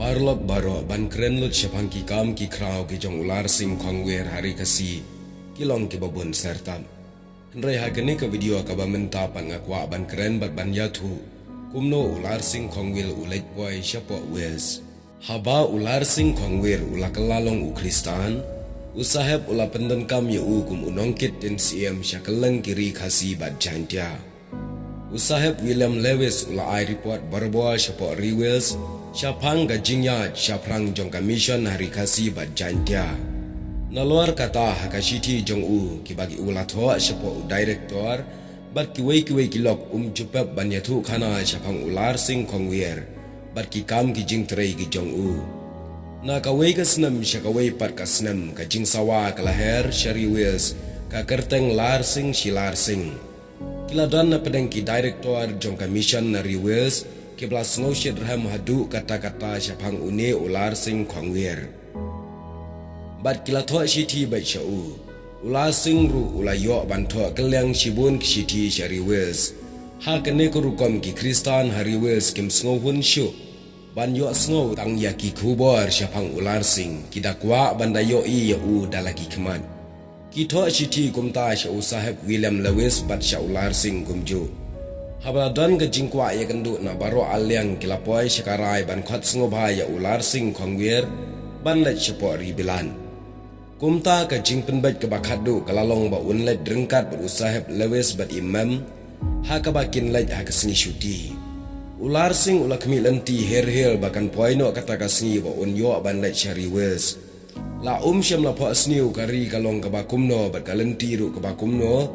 Arlok baro ban kren lut syapang ki kam ki krau ki jong ular sing khongwer hari kasi kilong ki babun sertam. Henry hakeni ke video ka ba menta pan ngakwa ban kren bat ban yathu kumno ular sing khongwil ulej boy syapo wes. Haba ular sing khongwer ulakelalong u Kristan usaheb ula penden kam ye u kum unongkit den siem syakeleng kiri kasi bat jantia. Usaheb William Lewis ula ai report barboa syapo Rewels syapang gajingya syaprang jong commission hari kasi bat jantia. Naluar kata hakashiti jong u ki bagi ula thoa syapo director bat kiwei kilok jupep ban yathu khana syapang ular sing khongwer bat ki kam ki jing trei ki jong u. Na kawei ka senam syakawei pat ka senam ka jing sawa ka laher syari wils ka kerteng lar sing shilar sing. Kiladan na pedeng ki director jong commission na Rewels ki blas ngosyid raham hadu kata-kata syapang une ular sing khongwer. Bat kila thoa shiti bai syau ular sing ru ula yo ban thoa kelyang shibun ki shiti syari wils. Ha kene ko rukom ki Kristan hari wils kim sngo hun syu ban yo sngo tang ya ki khubor syapang ular sing ki dakwa banda yo I ya u dalagi kemat. Ki thoa shiti kumta syau sahib William Lewis bat syau ular sing kumju. Habladon ke jingkwa ya kendu na baro alyang kilapoy syakarai ban khot sngo bha ya ular sing khongwer ban let syapo ribilan. Kumta ka jing penbet ke bakhadu kalalong ba unlet drengkat berusahib Lewis bat imam ha ka bakin let ha kesni syuti. Ular sing ula kemi lenti herhel bakan poino kata kasni ba unyo ban let syari wils. La syam la po asniu kari kalong ka bakumno bat kalenti ru ka bakumno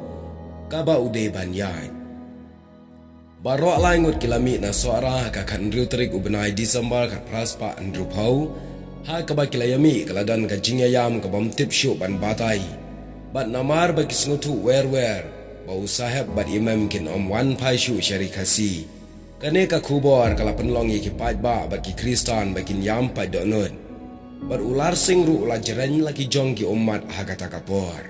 ka ba ude ban yai. Baro laingut kilami na suara ka kan riutrik ubenai Disember ka praspa Andrew Pau ha ka ba kilayami kaladan ka jingyayam ka bam tip syu ban batai. Bat namar bagi sengutu wer ba usahab bat imam kin wan pai syu syari kasi. Kane ka kubor kala penlong ki paj ba bat ki Kristan bakin yam pai donut. Bat ular sing ru ula jeren laki jong ki umat ha kata kapor.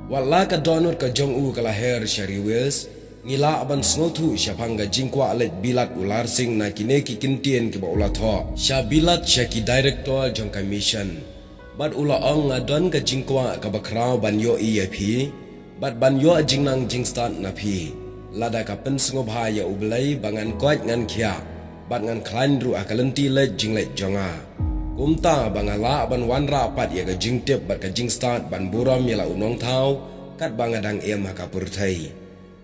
Wala ka donut ka jong u kala her syari wils ngila aban snotu syapang ga jingkwa alet bilat ular sing na kine ki kintien ki ba ula tho sya bilat sya ki director jong commission bat ula ong ngadon ga jingkwa ka bakrau ban yo I phi bat ban yo jingnang jingstan na phi lada ka pen sngo bha ya ublai bangan kwat ngan khia bat ngan klan ru akalenti le jinglet jonga kumta bangala ban wanra pat ya ga jingtep bat ka jingstat ban buram ya la unong thau kat bangadang em ha ka purthai.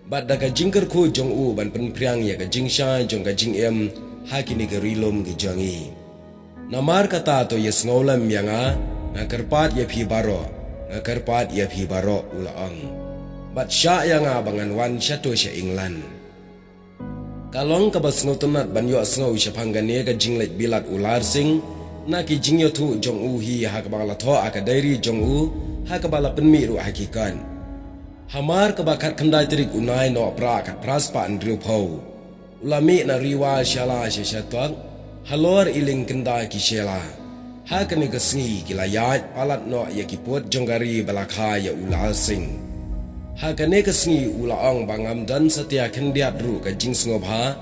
Bat daga jingker ku jong u ban pen priang ya ka jingsha jong ka jing em ha kini ka rilom ki jongi. Namar kata to yes ngolam yanga ngakerpat ya phi baro ulaang. Bat sya yanga bangan wan syato sya England. Kalong ka bas ngotonat ban yo sngo sya panggane ka jinglet bilat ular sing na ki jingyo thu jong u hi ha ka bala tho aka dairi jong u ha ka bala penmi ru hakikan. Hamar kebakat kendai terik unai no pra kat praspa Andrew Pau. Ulami na riwa syala syatwak halor iling kendai ki syela. Ha kani kesngi kilayat palat no ya kiput jonggari balakha ya ulal sing. Ha kani kesngi ulaong bangam dan setia kendiat ru ka jing sngoba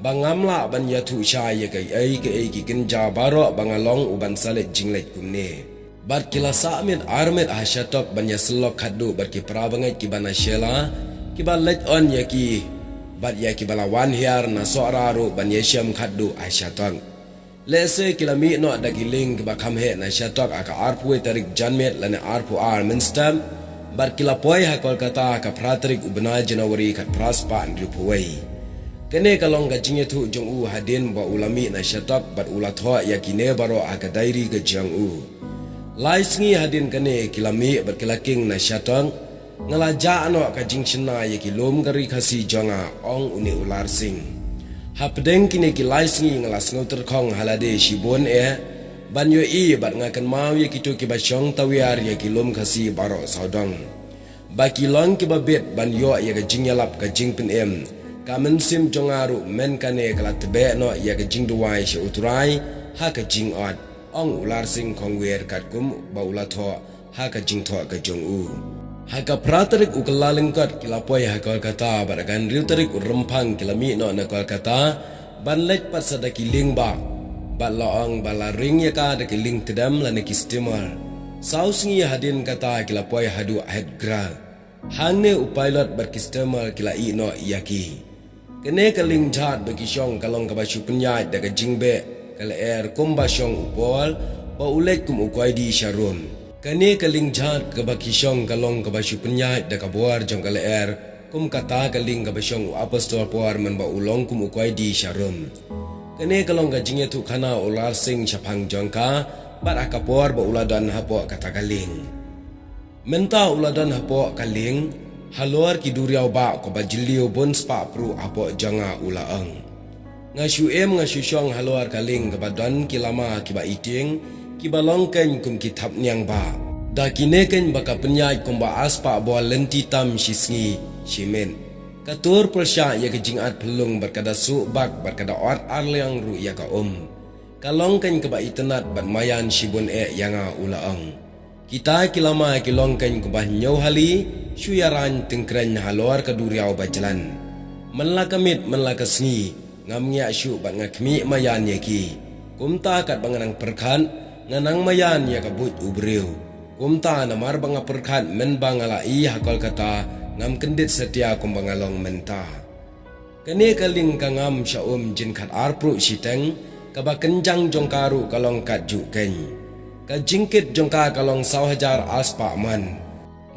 bangam la ban yathu sya ya kai ai ki kenja baro bangalong uban salet jinglet kumne. Bat kila sa'mit armit ahsyatok banya selok khadu bat ki prabangai ki bana syela ki ba let on ya ki bat ya ki bala wan hiar na suara ru ban yesham khadu ahsyatok lese kilami no dagi ling ki ba khamhe na syatok aka arpu tarik janmet lane arpu ar minstam bat kila poi ha Kolkata ka pratrik ubna Januari kat praspa Andrew Poi kene kalong ga jingye thu jong u hadin ba ulami na syatok bat ula tho ya ki ne baro aka dairi ga jang u. Lai sengi hadin kane kilami berkilaking na syatong ngalaja ano ka jingshina ya kilom gari kasi jonga ong uni ular sing. Hapdeng kine ki lai sengi ngalas ngoter khong halade shibon ban yo I bat ngakan mau ya kitu ki basyong tawiar ya kilom kasi baro saudong. Baki long ki babet ban yo ya ka jingyalap ka jingpen kamen sim jongaru men kane kala tebe no ya ka jingduwai she uturai ha ka jingot. Ong ular sing khongwer kat kum baula tho ha ka jing tho ka jong u ha ka pratarik ukalaling kat kilapoi ha Kolkata baragan riutarik urempang kilami no na Kolkata ban let pat sadaki lingba bat laong bala ring ya ka de ling tedam la ne kistemer sau sngi hadin kata kila poi hadu head gra hangne upilot bat kistemer kila i no yaki kene kaling jhat bagi syong kalong ka basu penyai daga jingbe kala air kumba syong upol ba ulek kum ukwai di sharon kene kaling jhat ka bagi syong kalong ka basu penyai daga buar jong kala air kum kata kaling ka basyong apostol puar men ba ulong kum ukwai di sharon kene kalong ka jingye tu khana ular sing chapang jongka bat akapuar ba uladan hapo kata kaling menta uladan hapo kaling halor ki duriau ba ko ba jilio bon spa pru hapo janga ulaang ngasyu ngasyu syong halor kaling ka badan ki lama ki ba iting ki balong ken kum ki thap nyang ba da kine ken baka penyai kum ba aspa bo lenti tam shisngi Shimen katur persya ya kejingat pelung berkada su bak berkada ot arliang ru ya ka kalong kan ke ba itenat bat mayan shibun yanga ulaang kita kilama kilong kan ke bah nyau hali syuyaran tengkren halor kaduriau bajalan menla kamit menla kasni ngamnya syu bat ngakmi mayan yaki kumta kat banganang perkan nganang mayan ya kabut ubreu kumta namar banga perkan men bangala i hakol kata ngam kendit setia kumbangalong menta kene kaling kangam syaum jin khat arpru siteng kaba kenjang jongkaru kalong kat juken ka jingkit jongka kalong 1000 aspa man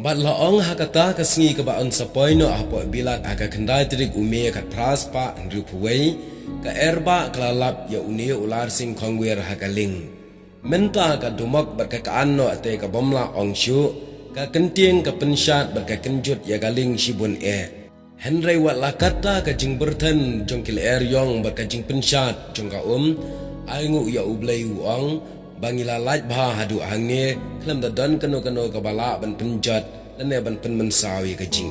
bat laong hakata kasngi kaba on sapoino apo bilat aga kendai trik ume kat praspa rupuwei ka erba klalap ya uni ular sing khongwer hakaling menta ka dumak bat ka anno ate ka bomla ongshu ka kenting ka pensyat berka kenjut ya galing shibun Henry wat lakata ka jing berten jong kil yong berka jing pensyat jong ka aingu ya ublai uang bangila laj bha hadu hange klam da don kano ka bala ban penjat dan ban pen mensawi ka jing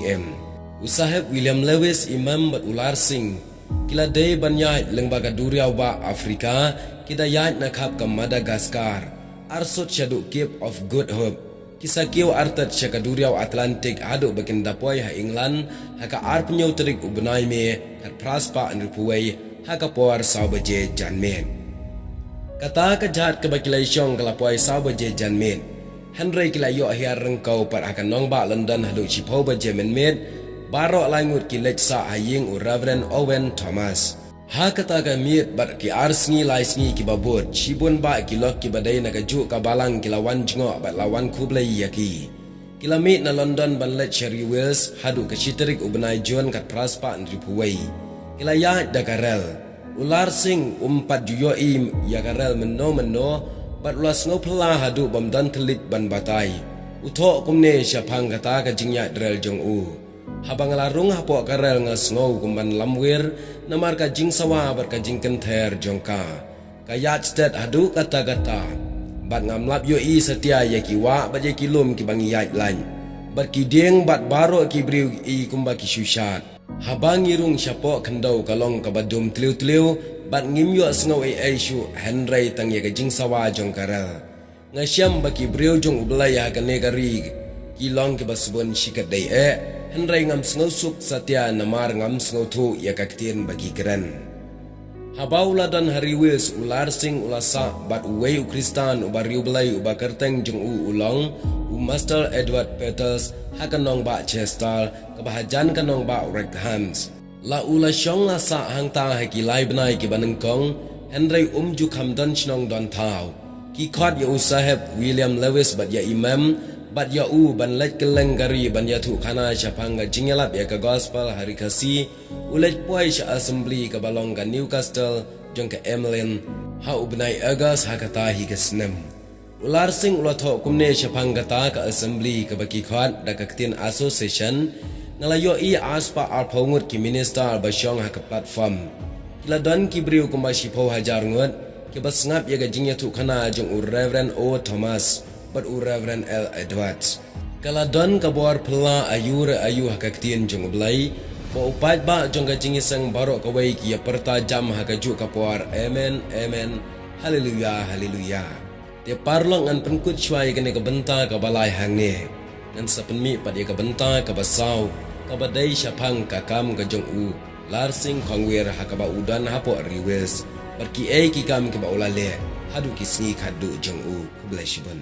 usahab William Lewis imam bat ular sing kila day banyai lengbaga duriau ba Afrika kita yat nakap ka Madagascar arsut shadu Cape of Good Hope kisah kiau artat syaka duriau Atlantik aduk bakin dapoi ha England haka arpnyau terik ubenai me kat praspa anrupuwei haka puar saubaje janmen kata kejat kebakilai syong kalapoi saubaje janmen Henry kila yo akhir rengkau par akan nongba London haduk cipau baje menmet barok langut kilek sa haying u Reverend Owen Thomas ha kata ka miet bat ki arsngi laisngi ki babut shibun ba ki lok ki badai na kaju ka balang ki lawan jingo bat lawan kublai yaki kila mit na London ban let Cherry Wells hadu ka chiterik ubenai jon kat praspa nripuwei kila ya da karel ular sing umpat juyo im ya karel meno bat ulas ngopla hadu bamdan telit ban batai uto kumne syapang kata ka jingya drel jong habang larung hapo karel ngasngau kumban lamwir namar ka jing sawa bar ka jing kenther jongka kayat stet hadu kata-kata bat ngamlap yo i setia ya kiwa bat ye kilum ki bangi yat lan bat ki deng bat baro ki briu i kumba ki syushat habang irung syapo kendau kalong ka badum tliu bat ngim yo sngau ai syu Henry tang ye ka jing sawa jongkarel ngasyam baki briu jong ublaya ka negari kilong ki basbon shikat dai Henry ngam sngau suk satya namar ngam sngau thu ya kaktin bagi keren habaula dan hari wils ular sing ulasa bat uwei ukristan ubariu belai ubakerteng jong ulong Master Edward Peters hakanong ba Chestal kebahajan kanong ba Reckhams la ula syong la sa hangta hakilai benai ki banengkong Henry ju khamdan chnong don thau ki khot ya usahab William Lewis bat ya imam bat ya ban let keleng gari ban ya thu khana chapanga jingelap ya ka gospel hari kasi ulet poi sha assembly ka balong ka Newcastle jong ka Emlyn ha ubnai August ha kata hi ka snem ular sing ulatho kumne chapanga ta ka assembly ka baki khat da ka tin association ngalayo i aspa alphongut ki minister ba syong ha ka platform kiladon ki briu kumba shipho hajar ngut ki basngap ya ga jingya thu khana jong Reverend O Thomas but Reverend L Edwards kala don ka bor pla ayu hakaktin jong blai ba upat ba jong ka jingisang baro ka wei ki perta jam hakaju ka por amen haleluya te parlong an penkut chwai kene ka benta ka balai hange nan sapenmi pad ka benta ka basau ka badai syapang ka kam ka jong larsing khongwer hakaba udan hapo riwes Bat ki ai ki kam ke ba ulale hadu ki sngi khadu jong u bleshibun